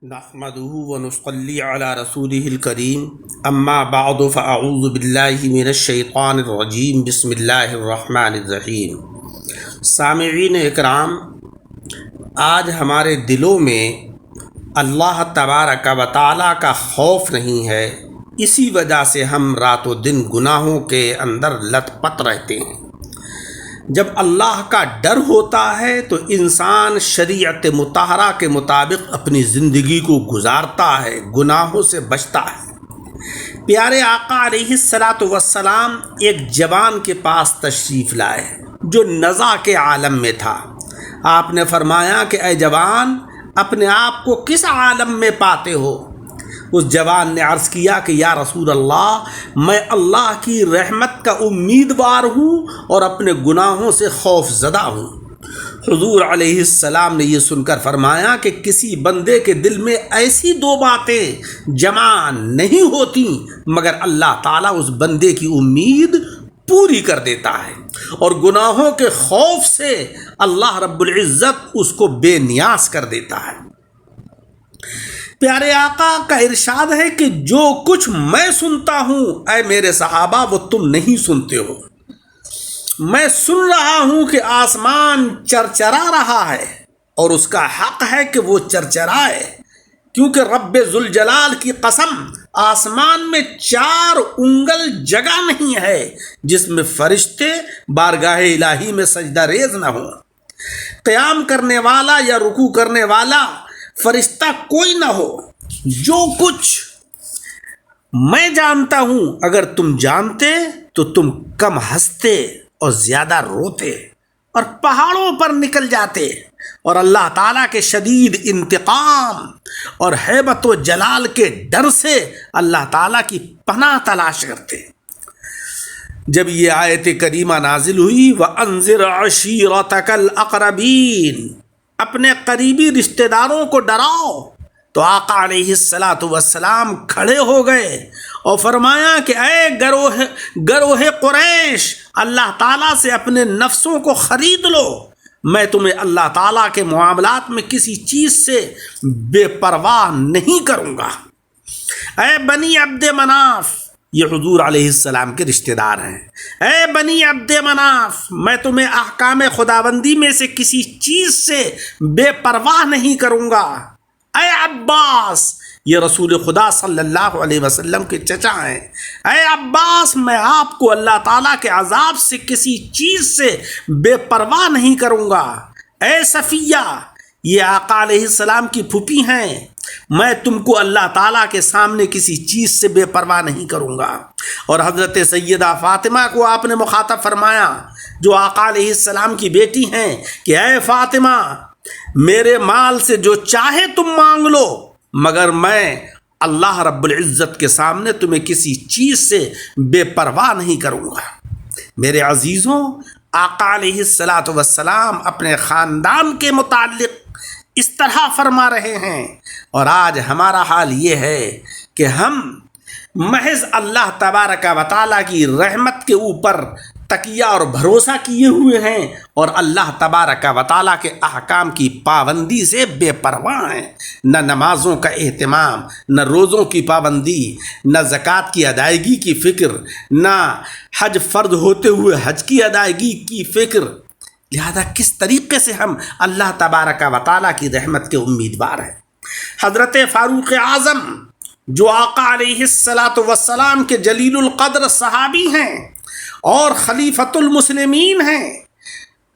نحمده ونصلي على رسوله الكريم اما بعد فاعوذ بالله من الشیطان الرجیم بسم اللہ الرحمن الرحیم۔ سامعین اکرام، آج ہمارے دلوں میں اللہ تبارک و تعالیٰ کا خوف نہیں ہے، اسی وجہ سے ہم رات و دن گناہوں کے اندر لت پت رہتے ہیں۔ جب اللہ کا ڈر ہوتا ہے تو انسان شریعت مطہرہ کے مطابق اپنی زندگی کو گزارتا ہے، گناہوں سے بچتا ہے۔ پیارے آقا علیہ الصلاۃ والسلام ایک جوان کے پاس تشریف لائے جو نزع کے عالم میں تھا۔ آپ نے فرمایا کہ اے جوان، اپنے آپ کو کس عالم میں پاتے ہو؟ اس جوان نے عرض کیا کہ یا رسول اللہ، میں اللہ کی رحمت کا امیدوار ہوں اور اپنے گناہوں سے خوف زدہ ہوں۔ حضور علیہ السلام نے یہ سن کر فرمایا کہ کسی بندے کے دل میں ایسی دو باتیں جمع نہیں ہوتی مگر اللہ تعالیٰ اس بندے کی امید پوری کر دیتا ہے، اور گناہوں کے خوف سے اللہ رب العزت اس کو بے نیاز کر دیتا ہے۔ پیارے آقا کا ارشاد ہے کہ جو کچھ میں سنتا ہوں اے میرے صحابہ وہ تم نہیں سنتے ہو۔ میں سن رہا ہوں کہ آسمان چرچرا رہا ہے اور اس کا حق ہے کہ وہ چرچرائے، کیونکہ رب ذوالجلال کی قسم آسمان میں 4 انگل جگہ نہیں ہے جس میں فرشتے بارگاہ الہی میں سجدہ ریز نہ ہوں۔ قیام کرنے والا یا رکوع کرنے والا فرشتہ کوئی نہ ہو۔ جو کچھ میں جانتا ہوں اگر تم جانتے تو تم کم ہنستے اور زیادہ روتے اور پہاڑوں پر نکل جاتے اور اللہ تعالیٰ کے شدید انتقام اور ہیبت و جلال کے ڈر سے اللہ تعالیٰ کی پناہ تلاش کرتے۔ جب یہ آیت کریمہ نازل ہوئی وَأَنذِرْ عَشِيرَتَكَ الْأَقْرَبِينَ، اپنے قریبی رشتہ داروں کو ڈراؤ، تو آقا علیہ الصلاۃ والسلام کھڑے ہو گئے اور فرمایا کہ اے گروہ قریش، اللہ تعالیٰ سے اپنے نفسوں کو خرید لو، میں تمہیں اللہ تعالیٰ کے معاملات میں کسی چیز سے بے پرواہ نہیں کروں گا۔ اے بنی عبد مناف، یہ حضور علیہ السلام کے رشتہ دار ہیں، اے بنی عبد مناف، میں تمہیں احکام خداوندی میں سے کسی چیز سے بے پرواہ نہیں کروں گا۔ اے عباس، یہ رسول خدا صلی اللہ علیہ وسلم کے چچا ہیں، اے عباس، میں آپ کو اللہ تعالیٰ کے عذاب سے کسی چیز سے بے پرواہ نہیں کروں گا۔ اے صفیہ، یہ آقا علیہ السلام کی پھوپھی ہیں، میں تم کو اللہ تعالیٰ کے سامنے کسی چیز سے بے پرواہ نہیں کروں گا۔ اور حضرت سیدہ فاطمہ کو آپ نے مخاطب فرمایا جو آقا علیہ السلام کی بیٹی ہیں کہ اے فاطمہ، میرے مال سے جو چاہے تم مانگ لو، مگر میں اللہ رب العزت کے سامنے تمہیں کسی چیز سے بے پرواہ نہیں کروں گا۔ میرے عزیزوں، آقا علیہ الصلاۃ والسلام اپنے خاندان کے متعلق اس طرح فرما رہے ہیں، اور آج ہمارا حال یہ ہے کہ ہم محض اللہ تبارک و تعالیٰ کی رحمت کے اوپر تکیہ اور بھروسہ کیے ہوئے ہیں اور اللہ تبارک و تعالیٰ کے احکام کی پابندی سے بے پرواہ ہیں۔ نہ نمازوں کا اہتمام، نہ روزوں کی پابندی، نہ زکوٰۃ کی ادائیگی کی فکر، نہ حج فرض ہوتے ہوئے حج کی ادائیگی کی فکر۔ لہذا کس طریقے سے ہم اللہ تبارک و تعالیٰ کی رحمت کے امیدوار ہیں؟ حضرت فاروق اعظم جو آقا علیہ الصلاۃ والسلام کے جلیل القدر صحابی ہیں اور خلیفۃ المسلمین ہیں،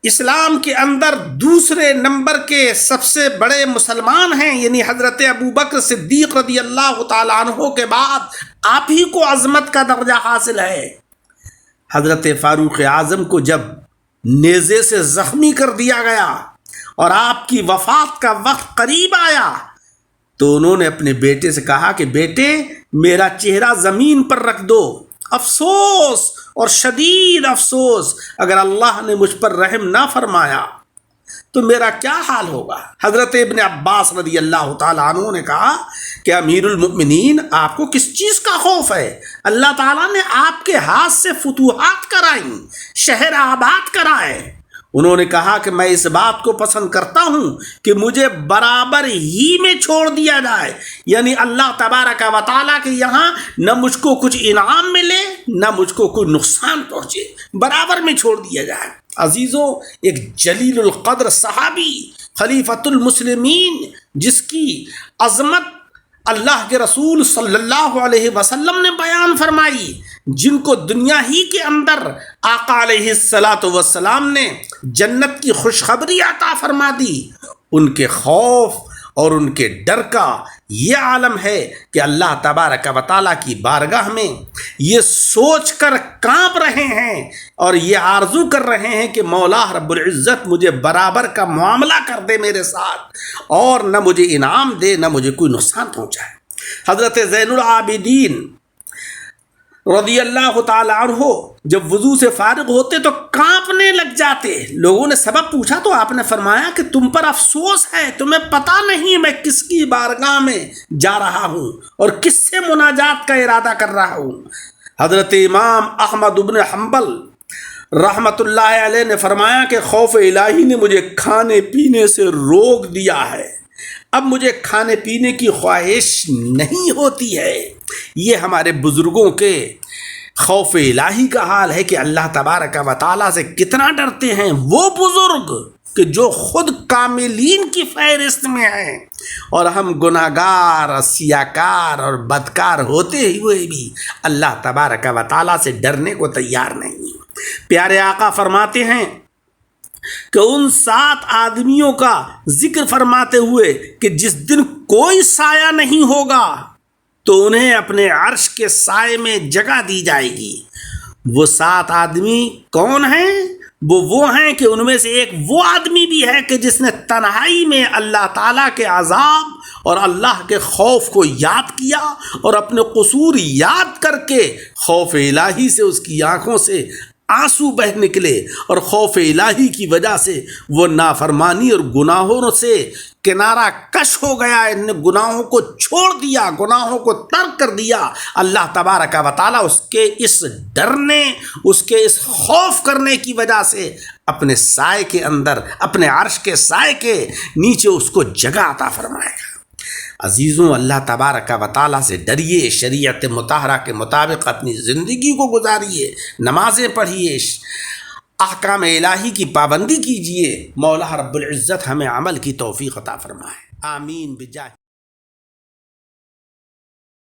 اسلام کے اندر دوسرے نمبر کے سب سے بڑے مسلمان ہیں، یعنی حضرت ابوبکر صدیق رضی اللہ تعالیٰ عنہ کے بعد آپ ہی کو عظمت کا درجہ حاصل ہے۔ حضرت فاروق اعظم کو جب نیزے سے زخمی کر دیا گیا اور آپ کی وفات کا وقت قریب آیا تو انہوں نے اپنے بیٹے سے کہا کہ بیٹے، میرا چہرہ زمین پر رکھ دو، افسوس اور شدید افسوس، اگر اللہ نے مجھ پر رحم نہ فرمایا تو میرا کیا حال ہوگا۔ حضرت ابن عباس رضی اللہ تعالیٰ عنہ نے کہا کہ امیر المؤمنین، آپ کو کس چیز کا خوف ہے؟ اللہ تعالیٰ نے آپ کے ہاتھ سے فتوحات کرائیں، شہر آباد کرائے، انہوں نے کہا کہ میں اس بات کو پسند کرتا ہوں کہ مجھے برابر ہی میں چھوڑ دیا جائے، یعنی اللہ تبارک و تعالیٰ کے یہاں نہ مجھ کو کچھ انعام ملے نہ مجھ کو کوئی نقصان پہنچے، برابر میں چھوڑ دیا جائے۔ عزیزوں، ایک جلیل القدر صحابی خلیفۃ المسلمین جس کی عظمت اللہ کے رسول صلی اللہ علیہ وسلم نے بیان فرمائی، جن کو دنیا ہی کے اندر آقا علیہ السلام نے جنت کی خوشخبری عطا فرما دی، ان کے خوف اور ان کے ڈر کا یہ عالم ہے کہ اللہ تبارک و تعالیٰ کی بارگاہ میں یہ سوچ کر کانپ رہے ہیں اور یہ آرزو کر رہے ہیں کہ مولا رب العزت مجھے برابر کا معاملہ کر دے میرے ساتھ، اور نہ مجھے انعام دے نہ مجھے کوئی نقصان پہنچائے۔ حضرت زین العابدین رضی اللہ تعالی عنہ جب وضو سے فارغ ہوتے تو کانپنے لگ جاتے۔ لوگوں نے سبب پوچھا تو آپ نے فرمایا کہ تم پر افسوس ہے، تمہیں پتہ نہیں میں کس کی بارگاہ میں جا رہا ہوں اور کس سے مناجات کا ارادہ کر رہا ہوں۔ حضرت امام احمد بن حنبل رحمت اللہ علیہ نے فرمایا کہ خوف الہی نے مجھے کھانے پینے سے روک دیا ہے، اب مجھے کھانے پینے کی خواہش نہیں ہوتی ہے۔ یہ ہمارے بزرگوں کے خوف الہی کا حال ہے کہ اللہ تبارک و تعالیٰ سے کتنا ڈرتے ہیں وہ بزرگ کہ جو خود کاملین کی فہرست میں ہیں، اور ہم گناہگار، سیاکار اور بدکار ہوتے ہوئے بھی اللہ تبارک و تعالیٰ سے ڈرنے کو تیار نہیں۔ پیارے آقا فرماتے ہیں کہ ان 7 آدمیوں کا ذکر فرماتے ہوئے کہ جس دن کوئی سایہ نہیں ہوگا تو انہیں اپنے عرش کے سائے میں جگہ دی جائے گی۔ وہ 7 آدمی کون ہیں؟ وہ ہیں کہ ان میں سے ایک وہ آدمی بھی ہے کہ جس نے تنہائی میں اللہ تعالیٰ کے عذاب اور اللہ کے خوف کو یاد کیا اور اپنے قصور یاد کر کے خوف الہی سے اس کی آنکھوں سے آنسو بہ نکلے، اور خوف الہی کی وجہ سے وہ نافرمانی اور گناہوں سے کنارہ کش ہو گیا، ان نے گناہوں کو چھوڑ دیا، گناہوں کو ترک کر دیا۔ اللہ تبارک و تعالیٰ اس کے اس ڈرنے، اس کے اس خوف کرنے کی وجہ سے اپنے سائے کے اندر، اپنے عرش کے سائے کے نیچے اس کو جگہ عطا فرمائے گا۔ عزیزوں، اللہ تبارک و تعالیٰ سے ڈریے، شریعت مطہرہ کے مطابق اپنی زندگی کو گزاریے، نمازیں پڑھیے، احکام الہی کی پابندی کیجیے۔ مولا رب العزت ہمیں عمل کی توفیق عطا فرمائے، آمین بجاہ